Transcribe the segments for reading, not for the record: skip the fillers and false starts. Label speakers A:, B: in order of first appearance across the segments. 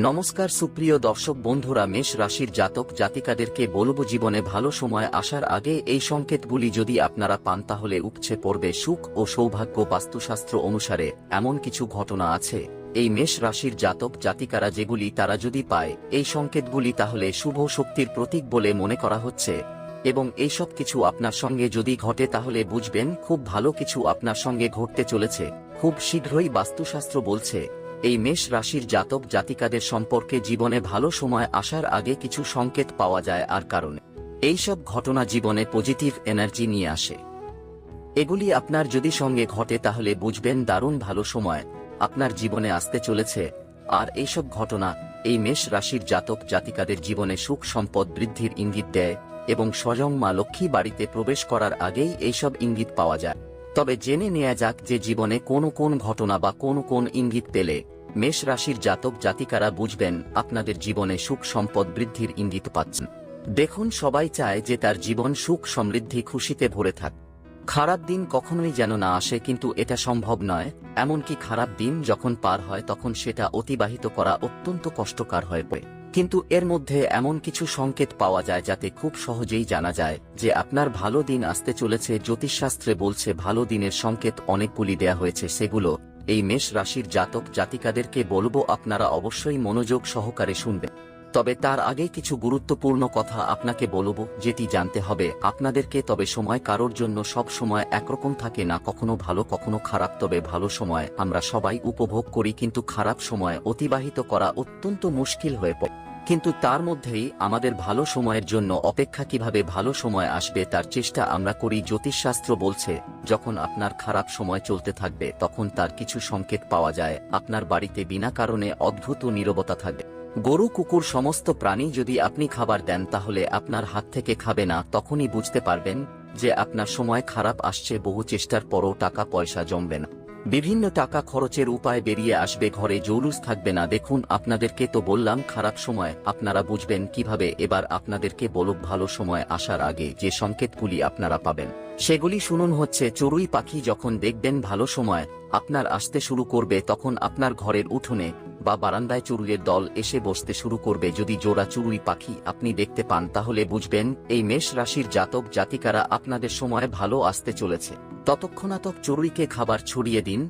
A: নমস্কার সুপ্রিয় দর্শক বন্ধুরা, মেষ রাশির জাতক জাতিকাদেরকে বলব জীবনে ভালো সময় আসার আগে এই সংকেতগুলি যদি আপনারা পান তাহলে উপচে পড়বে সুখ ও সৌভাগ্য। বাস্তুশাস্ত্র অনুসারে এমন কিছু ঘটনা আছে এই মেষ রাশির জাতক জাতিকারা যেগুলি তারা যদি পায় এই সংকেতগুলি তাহলে শুভ শক্তির প্রতীক বলে মনে করা হচ্ছে, এবং এইসব কিছু আপনার সঙ্গে যদি ঘটে তাহলে বুঝবেন খুব ভালো কিছু আপনার সঙ্গে ঘটতে চলেছে খুব শীঘ্রই। বাস্তুশাস্ত্র বলছে এই মেষ রাশির জাতক জাতিকাদের সম্পর্কে জীবনে ভালো সময় আসার আগে কিছু সংকেত পাওয়া যায়, আর কারণে এইসব ঘটনা জীবনে পজিটিভ এনার্জি নিয়ে আসে। এগুলি আপনার যদি সঙ্গে ঘটে তাহলে বুঝবেন দারুণ ভালো সময় আপনার জীবনে আসতে চলেছে। আর এইসব ঘটনা এই মেষ রাশির জাতক জাতিকাদের জীবনে সুখ সম্পদ বৃদ্ধির ইঙ্গিত দেয়, এবং স্বয়ং মা লক্ষ্মী বাড়িতে প্রবেশ করার আগেই এইসব ইঙ্গিত পাওয়া যায়। তবে জেনে নেওয়া যাক যে জীবনে কোন ঘটনা বা কোন ইঙ্গিত পেলে মেষ রাশির জাতক জাতিকারা বুঝবেন আপনাদের জীবনে সুখ সম্পদ বৃদ্ধির ইঙ্গিত পাচ্ছেন। দেখুন, সবাই চায় যে তার জীবন সুখ সমৃদ্ধি খুশিতে ভরে থাক, খারাপ দিন কখনোই যেন না আসে, কিন্তু এটা সম্ভব নয়। এমনকি খারাপ দিন যখন পার হয় তখন সেটা অতিবাহিত করা অত্যন্ত কষ্টকর হয়ে পড়ে। কিন্তু এর মধ্যে এমন কিছু সংকেত পাওয়া যায় যাতে খুব সহজেই জানা যায় যে আপনার ভালো দিন আসতে চলেছে। জ্যোতিষশাস্ত্রে বলছে ভালো দিনের সংকেত অনেকগুলি দেয়া হয়েছে, সেগুলো এই মেষ রাশির জাতক জাতিকাদেরকে বলবো, আপনারা অবশ্যই মনোযোগ সহকারে শুনবেন। তবে তার আগে কিছু গুরুত্বপূর্ণ কথা আপনাকে বলবো যেটি জানতে হবে আপনাদেরকে। তবে সময় কারোর জন্য সব সময় একরকম থাকে না, কখনো ভালো কখনো খারাপ। তবে ভালো সময় আমরা সবাই উপভোগ করি, কিন্তু খারাপ সময় অতিবাহিত করা অত্যন্ত মুশকিল হয়ে পড়ে। কিন্তু তার মধ্যেই আমাদের ভালো সময়ের জন্য অপেক্ষা, কিভাবে ভালো সময় আসবে তার চেষ্টা আমরা করি। জ্যোতিষশাস্ত্র বলছে যখন আপনার খারাপ সময় চলতে থাকবে তখন তার কিছু সংকেত পাওয়া যায়। আপনার বাড়িতে বিনা কারণে অদ্ভুত নীরবতা থাকবে। গরু কুকুর সমস্ত প্রাণী যদি আপনি খাবার দেন তাহলে আপনার হাত থেকে খাবে না, তখনই বুঝতে পারবেন যে আপনার সময় খারাপ আসছে। বহু চেষ্টার পরও টাকা পয়সা জমবে না, বিভিন্ন টাকা খরচের উপায় বেরিয়ে আসবে, ঘরে জৌলুস থাকবে না। দেখুন, আপনাদেরকে তো বললাম খারাপ সময়, আপনারা বুঝবেন কিভাবে। এবার আপনাদেরকে বলব ভালো সময় আসার আগে যে সংকেতগুলি আপনারা পাবেন সেগুলি শুনুন। হচ্ছে চড়ুই পাখি যখন দেখবেন ভালো সময় আপনার আসতে শুরু করবে তখন আপনার ঘরের উঠোনে বা বারান্দায় চড়ুইয়ের দল এসে বসতে শুরু করবে। যদি জোড়া চড়ুই পাখি আপনি দেখতে পান তাহলে বুঝবেন এই মেষ রাশির জাতক জাতিকারা আপনাদের সময় ভালো আসতে চলেছে। ততক্ষণাৎ চড়ুইকে খাবার ছড়িয়ে দিন,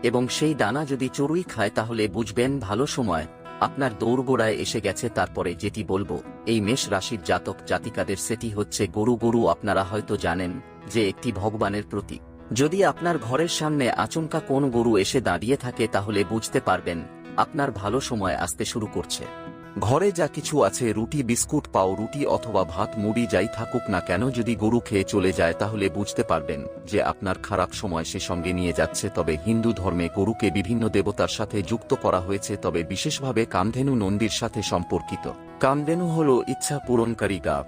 A: এবং সেই দানা যদি চড়ুই খায় তাহলে বুঝবেন ভালো সময় আপনার দৌড়গোড়ায় এসে গেছে। তারপরে যেটি বলবো এই মেষ রাশির জাতক জাতিকাদের সেটি হচ্ছে গরু। আপনারা হয়তো জানেন যে একটি ভগবানের প্রতীক। যদি আপনার ঘরের সামনে আচমকা কোন গরু এসে দাঁড়িয়ে থাকে তাহলে বুঝতে পারবেন আপনার ভালো সময় আসতে শুরু করছে। ঘরে যা কিছু আছে, রুটি বিস্কুট পাও রুটি অথবা ভাত মুড়ি যাই থাকুক না কেন, যদি গরু খেয়ে চলে যায় তাহলে বুঝতে পারবেন যে আপনার খারাপ সময় সে সঙ্গে নিয়ে যাচ্ছে। তবে হিন্দু ধর্মে গরুকে বিভিন্ন দেবতার সাথে যুক্ত করা হয়েছে, তবে বিশেষভাবে কামধেনু নন্দীর সাথে সম্পর্কিত। কামধেনু হল ইচ্ছা পূরণকারী গাব,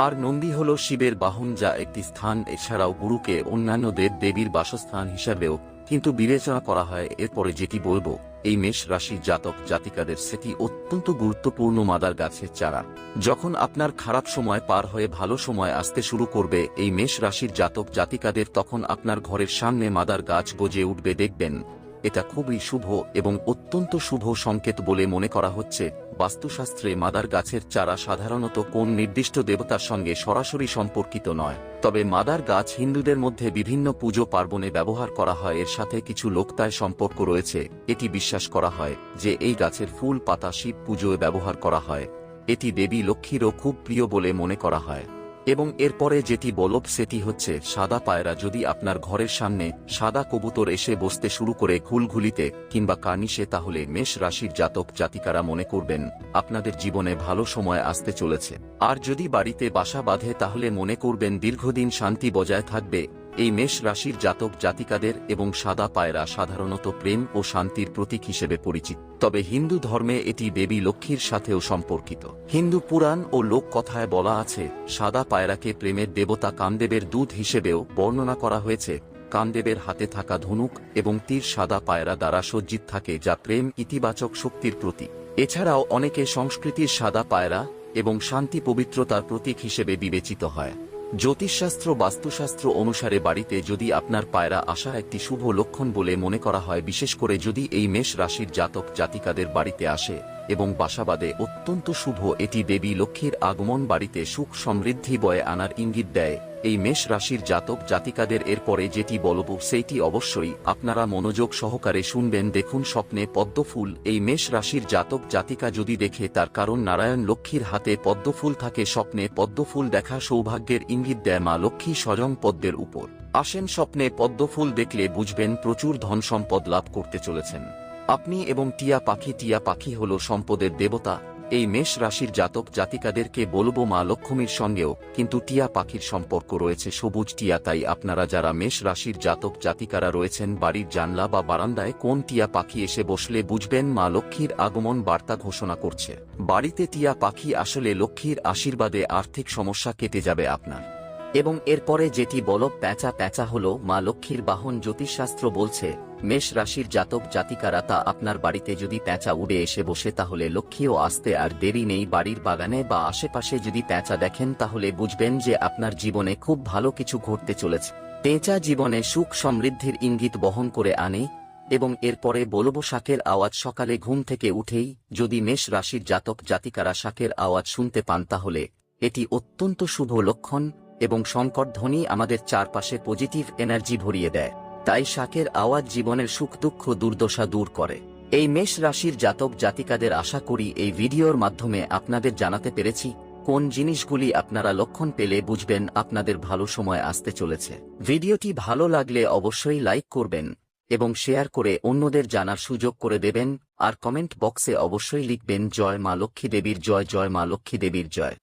A: আর নন্দী হল শিবের বাহন, যা একটি স্থান। এছাড়াও গরুকে অন্যান্য দেব দেবীর বাসস্থান হিসাবেও কিন্তু বিবেচনা করা হয়। এরপরে যেটি বলবো এই মেষ রাশির জাতক জাতিকাদের সেটি অত্যন্ত গুরুত্বপূর্ণ, মাদার গাছের চারা। যখন আপনার খারাপ সময় পার হয়ে ভালো সময় আসতে শুরু করবে এই মেষ রাশির জাতক জাতিকাদের, তখন আপনার ঘরের সামনে মাদার গাছ গজে উঠবে। দেখবেন এটা খুবই শুভ এবং অত্যন্ত শুভ সংকেত বলে মনে করা হচ্ছে। বাস্তুশাস্ত্রে মাদার গাছের চারা সাধারণত কোন নির্দিষ্ট দেবতার সঙ্গে সরাসরি সম্পর্কিত নয়, তবে মাদার গাছ হিন্দুদের মধ্যে বিভিন্ন পুজো পার্বণে ব্যবহার করা হয়। এর সাথে কিছু লোকতায় সম্পর্ক রয়েছে। এটি বিশ্বাস করা হয় যে এই গাছের ফুল পাতা শিব পুজোয় ব্যবহার করা হয়। এটি দেবী লক্ষ্মীরও খুব প্রিয় বলে মনে করা হয়। এবং এরপরে যেটি বলব সেটি হচ্ছে সাদা পায়রা। যদি আপনার ঘরের সামনে সাদা কবুতর এসে বসতে শুরু করে ঘুলঘুলিতে কিংবা কার্নিশে, তাহলে মেষ রাশির জাতক জাতিকারা মনে করবেন আপনাদের জীবনে ভালো সময় আসতে চলেছে। আর যদি বাড়িতে বাসা বাঁধে তাহলে মনে করবেন দীর্ঘদিন শান্তি বজায় থাকবে এই মেষ রাশির জাতক জাতিকাদের। এবং সাদা পায়রা সাধারণত প্রেম ও শান্তির প্রতীক হিসেবে পরিচিত, তবে হিন্দু ধর্মে এটি দেবী লক্ষ্মীর সাথেও সম্পর্কিত। হিন্দু পুরাণ ও লোককথায় বলা আছে সাদা পায়রাকে প্রেমের দেবতা কামদেবের দূত হিসেবেও বর্ণনা করা হয়েছে। কামদেবের হাতে থাকা ধনুক এবং তীর সাদা পায়রা দ্বারা সজ্জিত থাকে, যা প্রেম ইতিবাচক শক্তির প্রতীক। এছাড়াও অনেকে সংস্কৃতির সাদা পায়রা এবং শান্তি পবিত্রতার প্রতীক হিসেবে বিবেচিত হয়। জ্যোতিষশাস্ত্র বাস্তুশাস্ত্র অনুসারে বাড়িতে যদি আপনার পায়রা আসা একটি শুভ লক্ষণ বলে মনে করা হয়, বিশেষ করে যদি এই মেষ রাশির জাতক জাতিকাদের বাড়িতে আসে এবং বাসাবাদে অত্যন্ত শুভ। এটি দেবী লক্ষ্মীর আগমন, বাড়িতে সুখ সমৃদ্ধি বয়ে আনার ইঙ্গিত দেয়। এই মেষ রাশির জাতক জাতিকাদের এরপরে যেটি বলবো সেইটি অবশ্যই আপনারা মনোযোগ সহকারে শুনবেন। দেখুন, স্বপ্নে পদ্মফুল। এই মেষ রাশির জাতক জাতিকা যদি দেখে, তার কারণ নারায়ণ লক্ষ্মীর হাতে পদ্মফুল থাকে। স্বপ্নে পদ্মফুল দেখা সৌভাগ্যের ইঙ্গিত দেয়। মা লক্ষ্মী স্বয়ং পদ্মের উপর আসেন। স্বপ্নে পদ্মফুল দেখলে বুঝবেন প্রচুর ধন সম্পদ লাভ করতে চলেছেন আপনি। এবং টিয়া পাখি, টিয়া পাখি হল সম্পদের দেবতা। এই মেষ রাশির জাতক জাতিকাদেরকে বলবো, মা লক্ষ্মীর সঙ্গেও কিন্তু টিয়া পাখির সম্পর্ক রয়েছে। সবুজ টিয়া। তাই আপনারা যারা মেষ রাশির জাতক জাতিকারা রয়েছেন, বাড়ির জানলা বা বারান্দায় কোন টিয়া পাখি এসে বসলে বুঝবেন মা লক্ষ্মীর আগমন বার্তা ঘোষণা করছে। বাড়িতে টিয়া পাখি আসলে লক্ষ্মীর আশীর্বাদে আর্থিক সমস্যা কেটে যাবে আপনার। এবং এরপরে যেটি বলো, প্যাঁচা। প্যাঁচা হল মা লক্ষ্মীর বাহন। জ্যোতিষশাস্ত্র বলছে মেষ রাশির জাতক জাতিকারা, তা আপনার বাড়িতে যদি প্যাঁচা উড়ে এসে বসে তাহলে লক্ষ্মীও আসতে আর দেরি নেই। বাড়ির বাগানে বা আশেপাশে যদি প্যাঁচা দেখেন তাহলে বুঝবেন যে আপনার জীবনে খুব ভালো কিছু ঘটতে চলেছে। পেঁচা জীবনে সুখ সমৃদ্ধির ইঙ্গিত বহন করে আনে। এবং এরপরে বলবো শাকের আওয়াজ। সকালে ঘুম থেকে উঠেই যদি মেষ রাশির জাতক জাতিকারা শাকের আওয়াজ শুনতে পান তাহলে এটি অত্যন্ত শুভ লক্ষণ। এবং শঙ্কর ধ্বনি আমাদের চারপাশে পজিটিভ এনার্জি ভরিয়ে দেয়। তাই শাকের আওয়াজ জীবনের সুখ দুঃখ দুর্দশা দূর করে। এই মেষ রাশির জাতক জাতিকাদের আশা করি এই ভিডিওর মাধ্যমে আপনাদের জানাতে পেরেছি কোন জিনিসগুলি আপনারা লক্ষণ পেলে বুঝবেন আপনাদের ভালো সময় আসতে চলেছে। ভিডিওটি ভালো লাগলে অবশ্যই লাইক করবেন এবং শেয়ার করে অন্যদের জানার সুযোগ করে দেবেন। আর কমেন্ট বক্সে অবশ্যই লিখবেন জয় মা লক্ষ্মী দেবীর জয়, জয় মা লক্ষ্মী দেবীর জয়।